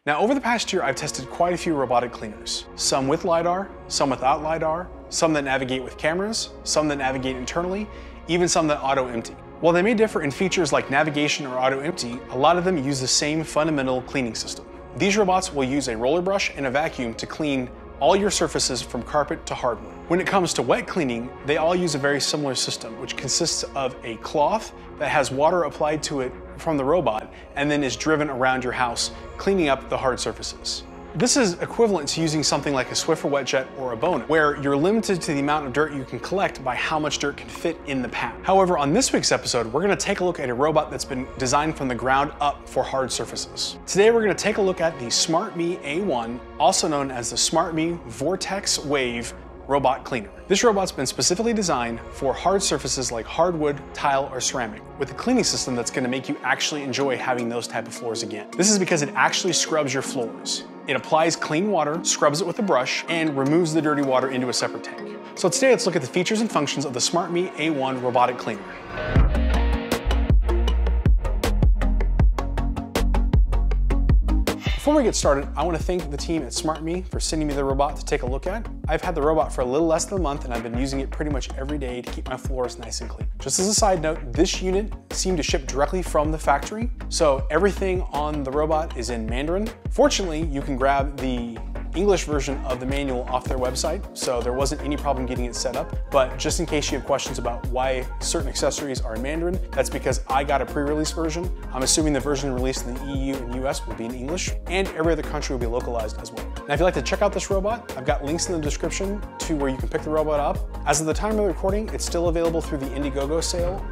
Now, over the past year, I've tested quite a few robotic cleaners. Some with LiDAR, some without LiDAR, some that navigate with cameras, some that navigate internally, even some that auto-empty. While they may differ in features like navigation or auto-empty, a lot of them use the same fundamental cleaning system. These robots will use a roller brush and a vacuum to clean all your surfaces from carpet to hardwood. When it comes to wet cleaning, they all use a very similar system, which consists of a cloth that has water applied to it from the robot and then is driven around your house, cleaning up the hard surfaces. This is equivalent to using something like a Swiffer WetJet or a Bona, where you're limited to the amount of dirt you can collect by how much dirt can fit in the pad. However, on this week's episode, we're gonna take a look at a robot that's been designed from the ground up for hard surfaces. Today, we're gonna take a look at the SmartMi A1, also known as the SmartMi Vortex Wave robot cleaner. This robot's been specifically designed for hard surfaces like hardwood, tile, or ceramic, with a cleaning system that's gonna make you actually enjoy having those type of floors again. This is because it actually scrubs your floors. It applies clean water, scrubs it with a brush, and removes the dirty water into a separate tank. So today, let's look at the features and functions of the SmartMi A1 robotic cleaner. Before we get started, I want to thank the team at SmartMi for sending me the robot to take a look at. I've had the robot for a little less than a month and I've been using it pretty much every day to keep my floors nice and clean. Just as a side note, this unit seemed to ship directly from the factory, so everything on the robot is in Mandarin. Fortunately, you can grab the English version of the manual off their website, so there wasn't any problem getting it set up. But just in case you have questions about why certain accessories are in Mandarin, that's because I got a pre-release version. I'm assuming the version released in the EU and US will be in English, and every other country will be localized as well. Now, if you'd like to check out this robot, I've got links in the description to where you can pick the robot up. As of the time of the recording, it's still available through the Indiegogo sale.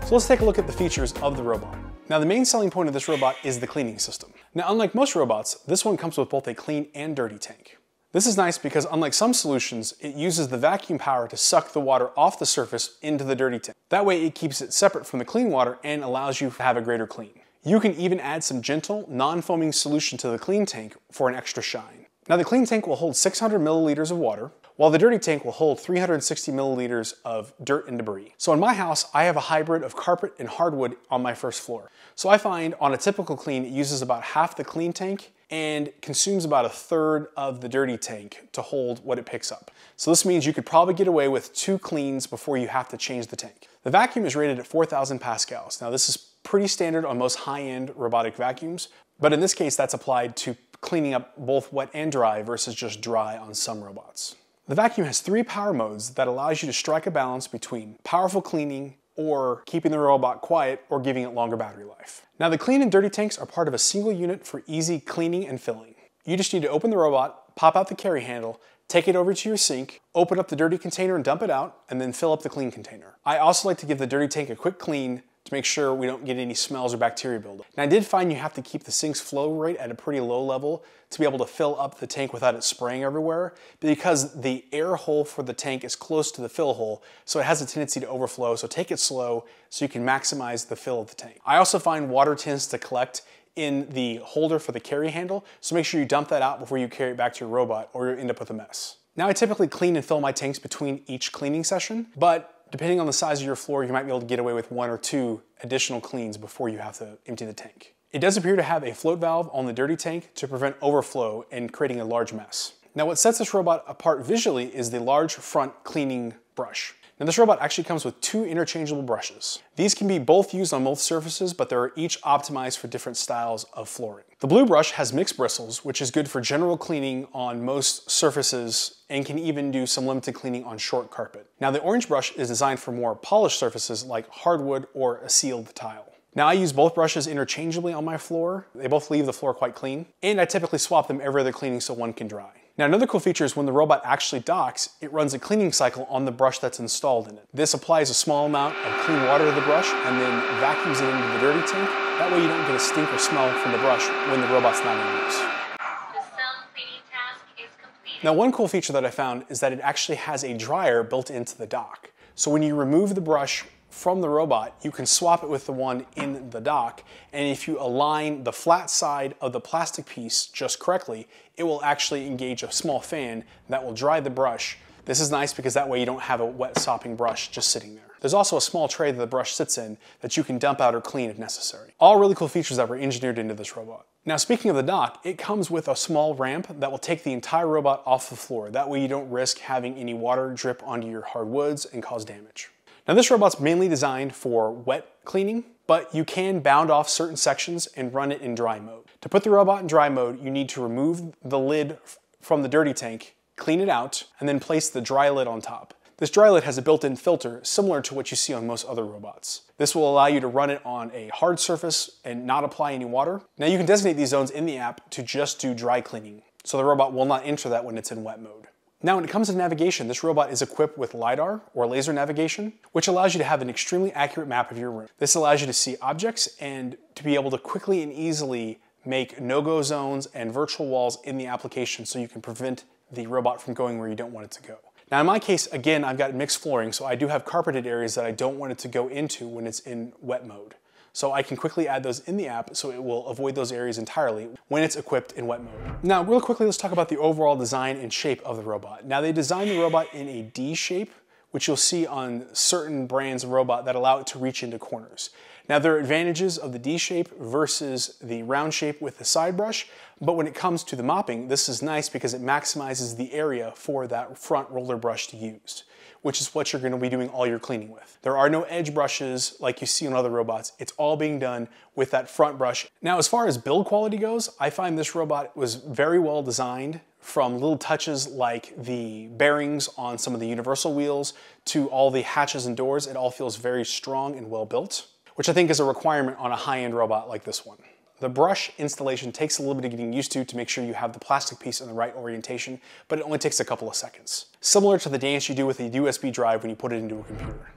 So let's take a look at the features of the robot. Now, the main selling point of this robot is the cleaning system. Now, unlike most robots, this one comes with both a clean and dirty tank. This is nice because unlike some solutions, it uses the vacuum power to suck the water off the surface into the dirty tank. That way it keeps it separate from the clean water and allows you to have a greater clean. You can even add some gentle, non-foaming solution to the clean tank for an extra shine. Now, the clean tank will hold 600 milliliters of water, while the dirty tank will hold 360 milliliters of dirt and debris. So in my house, I have a hybrid of carpet and hardwood on my first floor. So I find on a typical clean, it uses about half the clean tank and consumes about a third of the dirty tank to hold what it picks up. So this means you could probably get away with 2 cleans before you have to change the tank. The vacuum is rated at 4,000 pascals. Now, this is pretty standard on most high-end robotic vacuums, but in this case, that's applied to cleaning up both wet and dry versus just dry on some robots. The vacuum has 3 power modes that allows you to strike a balance between powerful cleaning or keeping the robot quiet or giving it longer battery life. Now, the clean and dirty tanks are part of a single unit for easy cleaning and filling. You just need to open the robot, pop out the carry handle, take it over to your sink, open up the dirty container and dump it out, and then fill up the clean container. I also like to give the dirty tank a quick clean to make sure we don't get any smells or bacteria buildup. And I did find you have to keep the sink's flow rate at a pretty low level to be able to fill up the tank without it spraying everywhere, because the air hole for the tank is close to the fill hole, so it has a tendency to overflow, so take it slow so you can maximize the fill of the tank. I also find water tends to collect in the holder for the carry handle, so make sure you dump that out before you carry it back to your robot or you'll end up with a mess. Now, I typically clean and fill my tanks between each cleaning session, but depending on the size of your floor, you might be able to get away with 1 or 2 additional cleans before you have to empty the tank. It does appear to have a float valve on the dirty tank to prevent overflow and creating a large mess. Now, what sets this robot apart visually is the large front cleaning brush. Now, this robot actually comes with 2 interchangeable brushes. These can be both used on both surfaces, but they're each optimized for different styles of flooring. The blue brush has mixed bristles, which is good for general cleaning on most surfaces and can even do some limited cleaning on short carpet. Now, the orange brush is designed for more polished surfaces like hardwood or a sealed tile. Now, I use both brushes interchangeably on my floor. They both leave the floor quite clean, and I typically swap them every other cleaning so one can dry. Now, another cool feature is when the robot actually docks, it runs a cleaning cycle on the brush that's installed in it. This applies a small amount of clean water to the brush and then vacuums it into the dirty tank. That way you don't get a stink or smell from the brush when the robot's not in use. The self-cleaning task is completed. Now, one cool feature that I found is that it actually has a dryer built into the dock. So when you remove the brush from the robot, you can swap it with the one in the dock, and if you align the flat side of the plastic piece just correctly, it will actually engage a small fan that will dry the brush. This is nice because that way you don't have a wet sopping brush just sitting there. There's also a small tray that the brush sits in that you can dump out or clean if necessary. All really cool features that were engineered into this robot. Now, speaking of the dock, it comes with a small ramp that will take the entire robot off the floor. That way you don't risk having any water drip onto your hardwoods and cause damage. Now, this robot's mainly designed for wet cleaning, but you can bound off certain sections and run it in dry mode. To put the robot in dry mode, you need to remove the lid from the dirty tank, clean it out, and then place the dry lid on top. This dry lid has a built-in filter similar to what you see on most other robots. This will allow you to run it on a hard surface and not apply any water. Now, you can designate these zones in the app to just do dry cleaning, so the robot will not enter that when it's in wet mode. Now, when it comes to navigation, this robot is equipped with LiDAR, or laser navigation, which allows you to have an extremely accurate map of your room. This allows you to see objects and to be able to quickly and easily make no-go zones and virtual walls in the application so you can prevent the robot from going where you don't want it to go. Now, in my case, again, I've got mixed flooring, so I do have carpeted areas that I don't want it to go into when it's in wet mode. So I can quickly add those in the app so it will avoid those areas entirely when it's equipped in wet mode. Now, real quickly, let's talk about the overall design and shape of the robot. Now, they designed the robot in a D shape, which you'll see on certain brands of robot that allow it to reach into corners. Now, there are advantages of the D shape versus the round shape with the side brush, but when it comes to the mopping, this is nice because it maximizes the area for that front roller brush to use, which is what you're going to be doing all your cleaning with. There are no edge brushes like you see on other robots. It's all being done with that front brush. Now, as far as build quality goes, I find this robot was very well designed, from little touches like the bearings on some of the universal wheels to all the hatches and doors. It all feels very strong and well built, which I think is a requirement on a high-end robot like this one. The brush installation takes a little bit of getting used to make sure you have the plastic piece in the right orientation, but it only takes a couple of seconds. Similar to the dance you do with a USB drive when you put it into a computer.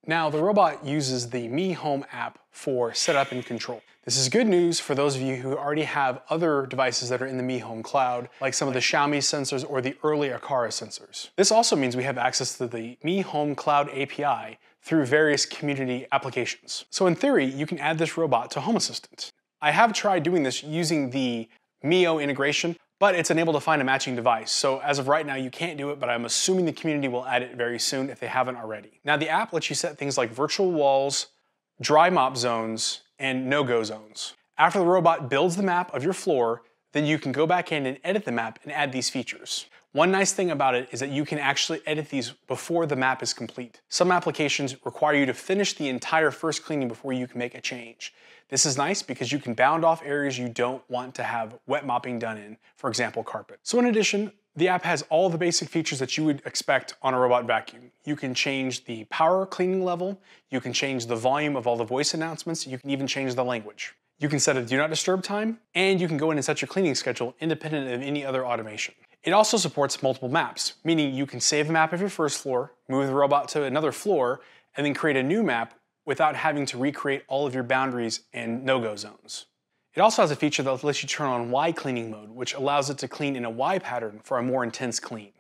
Now, the robot uses the Mi Home app for setup and control. This is good news for those of you who already have other devices that are in the Mi Home cloud, like some of the Xiaomi sensors or the early Aqara sensors. This also means we have access to the Mi Home Cloud API through various community applications. So in theory, you can add this robot to Home Assistant. I have tried doing this using the Mio integration, but it's unable to find a matching device. So as of right now, you can't do it, but I'm assuming the community will add it very soon if they haven't already. Now, the app lets you set things like virtual walls, dry mop zones, and no-go zones. After the robot builds the map of your floor, then you can go back in and edit the map and add these features. One nice thing about it is that you can actually edit these before the map is complete. Some applications require you to finish the entire first cleaning before you can make a change. This is nice because you can bound off areas you don't want to have wet mopping done in, for example, carpet. So in addition, the app has all the basic features that you would expect on a robot vacuum. You can change the power cleaning level, you can change the volume of all the voice announcements, you can even change the language. You can set a do not disturb time, and you can go in and set your cleaning schedule independent of any other automation. It also supports multiple maps, meaning you can save a map of your first floor, move the robot to another floor, and then create a new map without having to recreate all of your boundaries and no-go zones. It also has a feature that lets you turn on Y cleaning mode, which allows it to clean in a Y pattern for a more intense clean.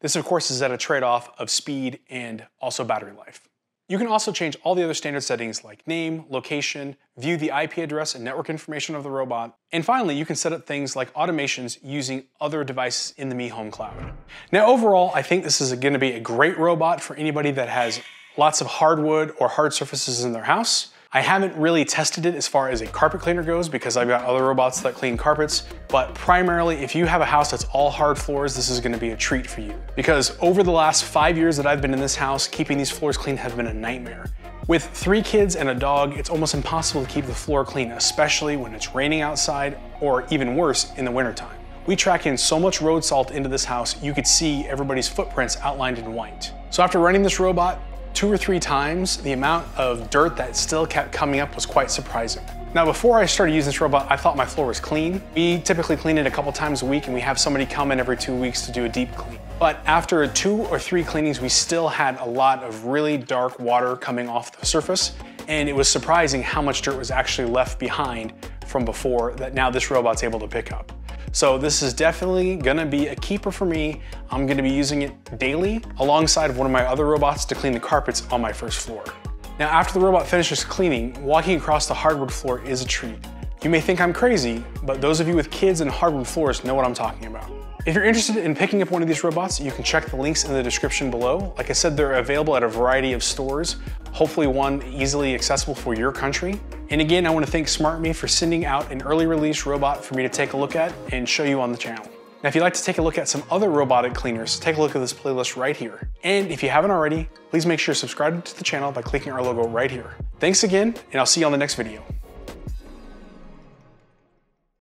This, of course, is at a trade-off of speed and also battery life. You can also change all the other standard settings like name, location, view the IP address and network information of the robot, and finally, you can set up things like automations using other devices in the Mi Home Cloud. Now, overall, I think this is going to be a great robot for anybody that has lots of hardwood or hard surfaces in their house. I haven't really tested it as far as a carpet cleaner goes because I've got other robots that clean carpets, but primarily if you have a house that's all hard floors, this is gonna be a treat for you. Because over the last 5 years that I've been in this house, keeping these floors clean has been a nightmare. With 3 kids and a dog, it's almost impossible to keep the floor clean, especially when it's raining outside or even worse in the wintertime. We track in so much road salt into this house, you could see everybody's footprints outlined in white. So after running this robot 2 or 3 times, the amount of dirt that still kept coming up was quite surprising. Now, before I started using this robot, I thought my floor was clean. We typically clean it a couple times a week, and we have somebody come in every 2 weeks to do a deep clean. But after 2 or 3 cleanings, we still had a lot of really dark water coming off the surface, and it was surprising how much dirt was actually left behind from before that now this robot's able to pick up. So this is definitely gonna be a keeper for me. I'm gonna be using it daily alongside of one of my other robots to clean the carpets on my first floor. Now, after the robot finishes cleaning, walking across the hardwood floor is a treat. You may think I'm crazy, but those of you with kids and hardwood floors know what I'm talking about. If you're interested in picking up one of these robots, you can check the links in the description below. Like I said, they're available at a variety of stores hopefully one easily accessible for your country. And again, I want to thank SmartMi for sending out an early release robot for me to take a look at and show you on the channel. Now, if you'd like to take a look at some other robotic cleaners, take a look at this playlist right here. And if you haven't already, please make sure to subscribe to the channel by clicking our logo right here. Thanks again, and I'll see you on the next video.